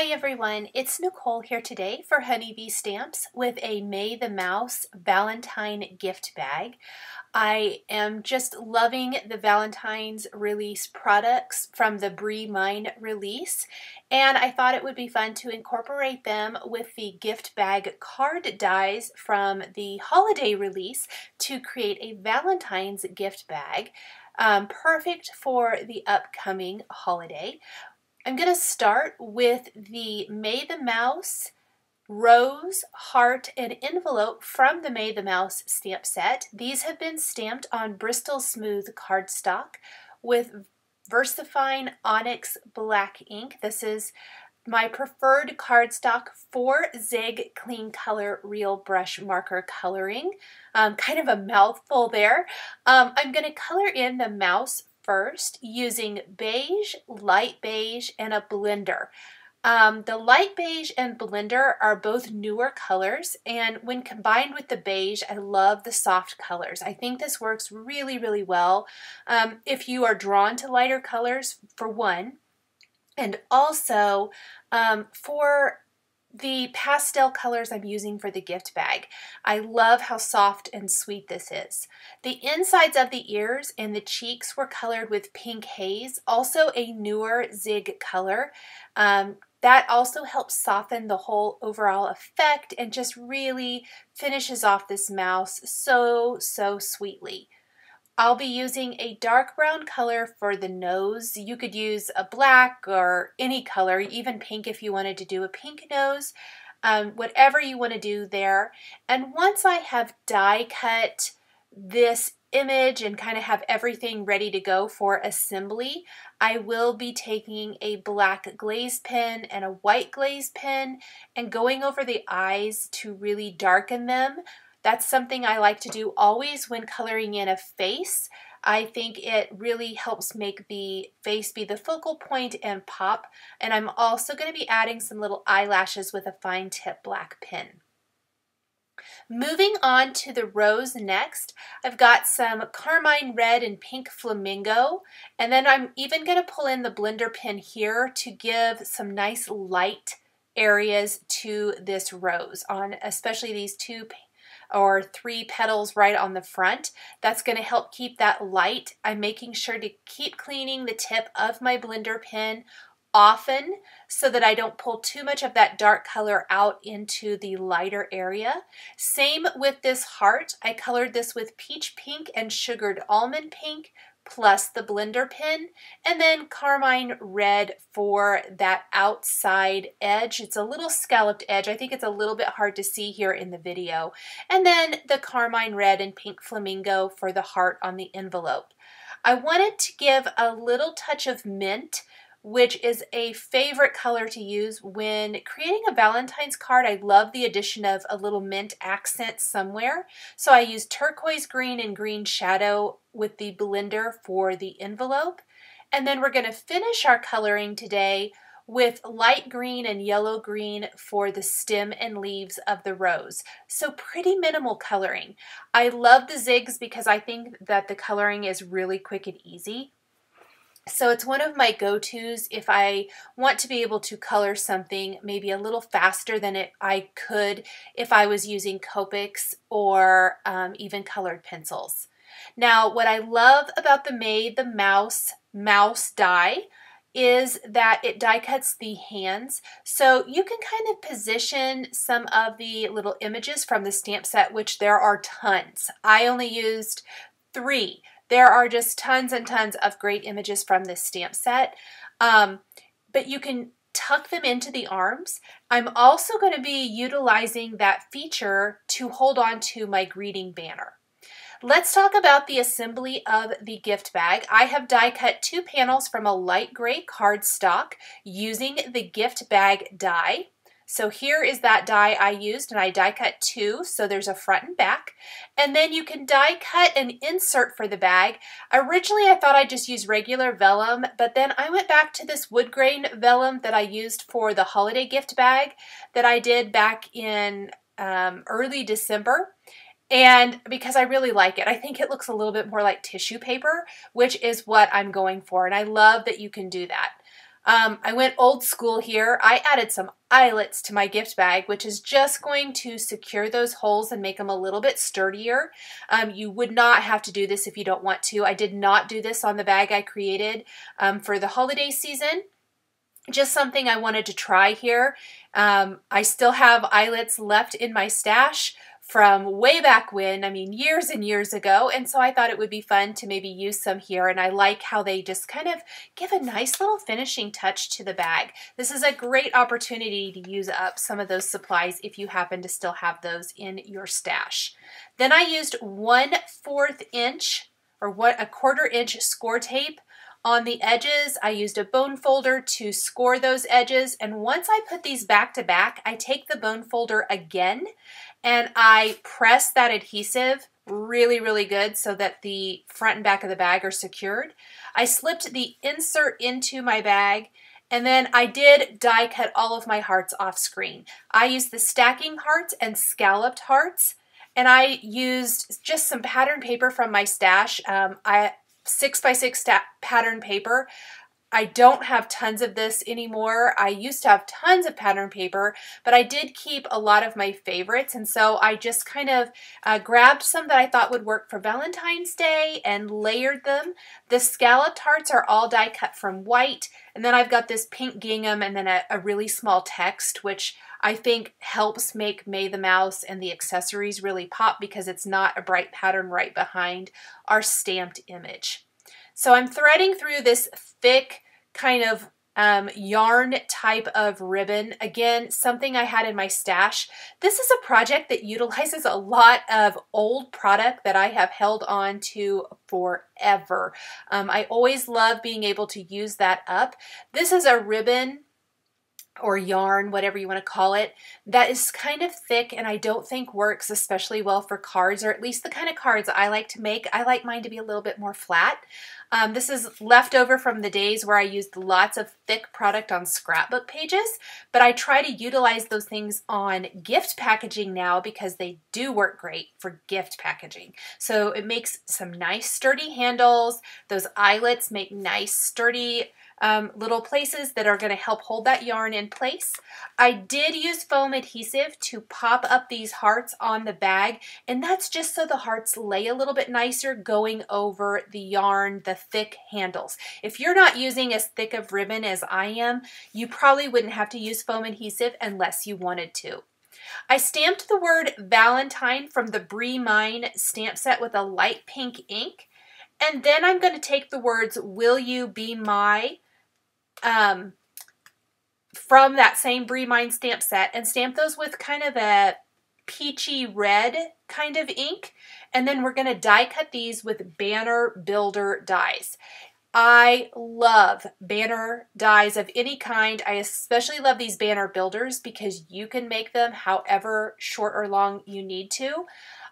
Hi everyone, it's Nicole here today for Honeybee Stamps with a May the Mouse Valentine gift bag. I am just loving the Valentine's release products from the Brie Mine release, and I thought it would be fun to incorporate them with the gift bag card dies from the holiday release to create a Valentine's gift bag, perfect for the upcoming holiday. I'm going to start with the May the Mouse rose, heart, and envelope from the May the Mouse stamp set. These have been stamped on Bristol Smooth cardstock with VersaFine ONYX black ink. This is my preferred cardstock for Zig Clean Color Real Brush Marker coloring. Kind of a mouthful there. I'm going to color in the mouse first using beige, light beige, and a blender. The light beige and blender are both newer colors, and when combined with the beige, I love the soft colors. I think this works really, really well if you are drawn to lighter colors, for one, and also for the pastel colors I'm using for the gift bag. I love how soft and sweet this is. The insides of the ears and the cheeks were colored with pink haze, also a newer Zig color. That also helps soften the whole overall effect and just really finishes off this mouse so sweetly. I'll be using a dark brown color for the nose. You could use a black or any color, even pink if you wanted to do a pink nose, whatever you want to do there. And once I have die cut this image and kind of have everything ready to go for assembly, I will be taking a black glaze pen and a white glaze pen and going over the eyes to really darken them. That's something I like to do always when coloring in a face. I think it really helps make the face be the focal point and pop. And I'm also going to be adding some little eyelashes with a fine tip black pen. Moving on to the rose next, I've got some carmine red and pink flamingo, and then I'm even going to pull in the blender pen here to give some nice light areas to this rose, on especially these two or three petals right on the front. That's going to help keep that light. I'm making sure to keep cleaning the tip of my blender pen often so that I don't pull too much of that dark color out into the lighter area. Same with this heart. I colored this with peach pink and sugared almond pink plus the blender pen, and then carmine red for that outside edge. It's a little scalloped edge. I think it's a little bit hard to see here in the video. And then the carmine red and pink flamingo for the heart on the envelope. I wanted to give a little touch of mint, which is a favorite color to use when creating a Valentine's card. I love the addition of a little mint accent somewhere. So I used turquoise green and green shadow with the blender for the envelope. And then we're going to finish our coloring today with light green and yellow green for the stem and leaves of the rose. So pretty minimal coloring. I love the zigs because I think that the coloring is really quick and easy. So it's one of my go-tos if I want to be able to color something maybe a little faster than I could if I was using Copics or even colored pencils. Now, what I love about the May the Mouse die is that it die cuts the hands. So you can kind of position some of the little images from the stamp set, which there are tons. I only used 3. There are just tons and tons of great images from this stamp set, but you can tuck them into the arms. I'm also going to be utilizing that feature to hold on to my greeting banner. Let's talk about the assembly of the gift bag. I have die cut 2 panels from a light gray cardstock using the gift bag die. So here is that die I used, and I die cut 2, so there's a front and back. And then you can die cut an insert for the bag. Originally I thought I'd just use regular vellum, but then I went back to this wood grain vellum that I used for the holiday gift bag that I did back in early December. And because I really like it, I think it looks a little bit more like tissue paper, which is what I'm going for. And I love that you can do that. I went old school here. I added some eyelets to my gift bag, which is just going to secure those holes and make them a little bit sturdier. You would not have to do this if you don't want to. I did not do this on the bag I created for the holiday season. Just something I wanted to try here. I still have eyelets left in my stash from way back when, I mean years and years ago, and so I thought it would be fun to maybe use some here, and I like how they just kind of give a nice little finishing touch to the bag. This is a great opportunity to use up some of those supplies if you happen to still have those in your stash. Then I used 1/4 inch or a 1/4 inch score tape on the edges. I used a bone folder to score those edges, and once I put these back to back, I take the bone folder again and I press that adhesive really good so that the front and back of the bag are secured. I slipped the insert into my bag, and then I did die cut all of my hearts off screen. I used the stacking hearts and scalloped hearts, and I used just some pattern paper from my stash. 6x6 pattern paper. I don't have tons of this anymore. I used to have tons of pattern paper, but I did keep a lot of my favorites, and so I just kind of grabbed some that I thought would work for Valentine's Day and layered them. The scalloped hearts are all die cut from white, and then I've got this pink gingham and then a really small text, which I think helps make May the Mouse and the accessories really pop because it's not a bright pattern right behind our stamped image. So I'm threading through this thick kind of yarn type of ribbon. Again, something I had in my stash. This is a project that utilizes a lot of old product that I have held on to forever. I always love being able to use that up. This is a ribbon or yarn, whatever you want to call it, that is kind of thick and I don't think works especially well for cards, or at least the kind of cards I like to make. I like mine to be a little bit more flat. This is leftover from the days where I used lots of thick product on scrapbook pages, but I try to utilize those things on gift packaging now because they do work great for gift packaging. So it makes some nice sturdy handles. Those eyelets make nice sturdy little places that are going to help hold that yarn in place. I did use foam adhesive to pop up these hearts on the bag, and that's just so the hearts lay a little bit nicer going over the yarn, the thick handles. If you're not using as thick of ribbon as I am, you probably wouldn't have to use foam adhesive unless you wanted to. I stamped the word Valentine from the Brie Mine stamp set with a light pink ink, and then I'm going to take the words "Will you be my" from that same Brie Mine stamp set and stamp those with kind of a peachy red kind of ink, and then we're going to die cut these with banner builder dies. I love banner dies of any kind. I especially love these banner builders because you can make them however short or long you need to.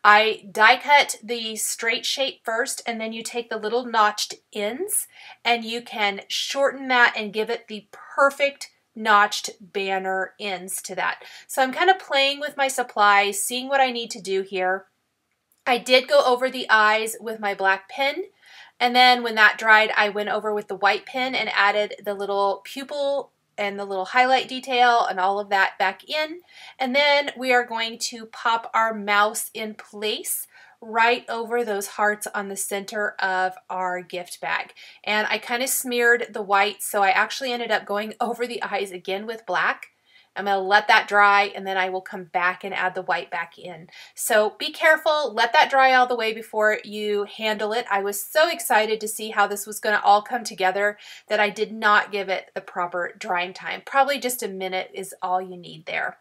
I die cut the straight shape first, and then you take the little notched ends and you can shorten that and give it the perfect notched banner ends to that. So I'm kind of playing with my supplies, seeing what I need to do here. I did go over the eyes with my black pen, and then when that dried, I went over with the white pen and added the little pupil and the little highlight detail and all of that back in. And then we are going to pop our mouse in place right over those hearts on the center of our gift bag. And I kind of smeared the white, so I actually ended up going over the eyes again with black. I'm going to let that dry, and then I will come back and add the white back in. So be careful, let that dry all the way before you handle it. I was so excited to see how this was going to all come together that I did not give it the proper drying time. Probably just a minute is all you need there.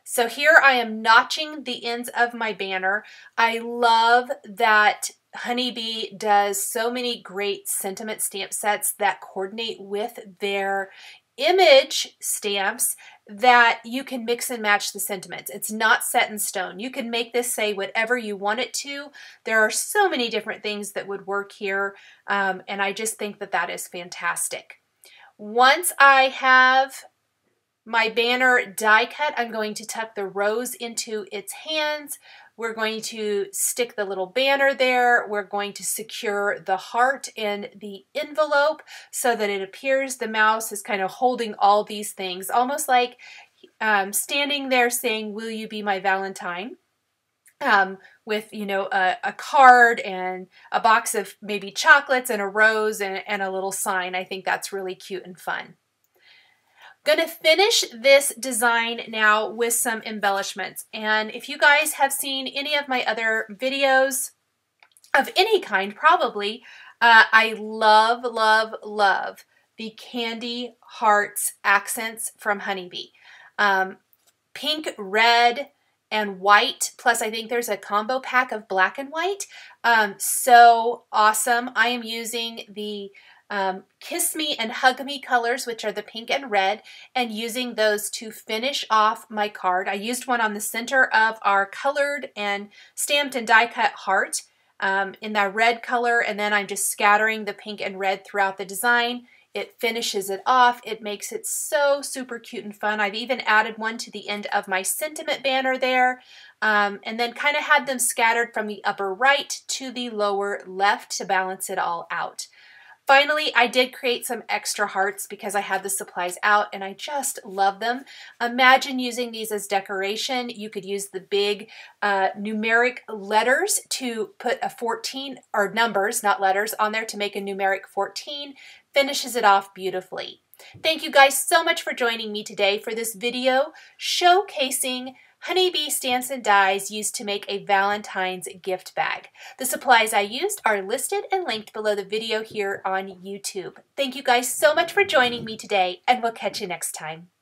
So here I am notching the ends of my banner. I love that Honeybee does so many great sentiment stamp sets that coordinate with their image stamps that you can mix and match the sentiments. It's not set in stone. You can make this say whatever you want it to. There are so many different things that would work here, and I just think that that is fantastic. Once I have my banner die cut, I'm going to tuck the rose into its hands, We're going to stick the little banner there. We're going to secure the heart in the envelope so that it appears the mouse is kind of holding all these things, almost like standing there saying, "Will you be my Valentine?" With, you know, a card and a box of maybe chocolates and a rose and a little sign. I think that's really cute and fun. Gonna finish this design now with some embellishments. And if you guys have seen any of my other videos of any kind, probably, I love, love, love the candy hearts accents from Honeybee. Pink, red, and white, plus I think there's a combo pack of black and white. So awesome. I am using the Kiss Me and Hug Me colors, which are the pink and red, and using those to finish off my card. I used one on the center of our colored and stamped and die cut heart in that red color, and then I'm just scattering the pink and red throughout the design. It finishes it off. It makes it so super cute and fun. I've even added one to the end of my sentiment banner there, and then kind of had them scattered from the upper right to the lower left to balance it all out. Finally, I did create some extra hearts because I had the supplies out and I just love them. Imagine using these as decoration. You could use the big numeric letters to put a 14, or numbers, not letters, on there to make a numeric 14. Finishes it off beautifully. Thank you guys so much for joining me today for this video showcasing Honeybee stamps and dies used to make a Valentine's gift bag. The supplies I used are listed and linked below the video here on YouTube. Thank you guys so much for joining me today, and we'll catch you next time.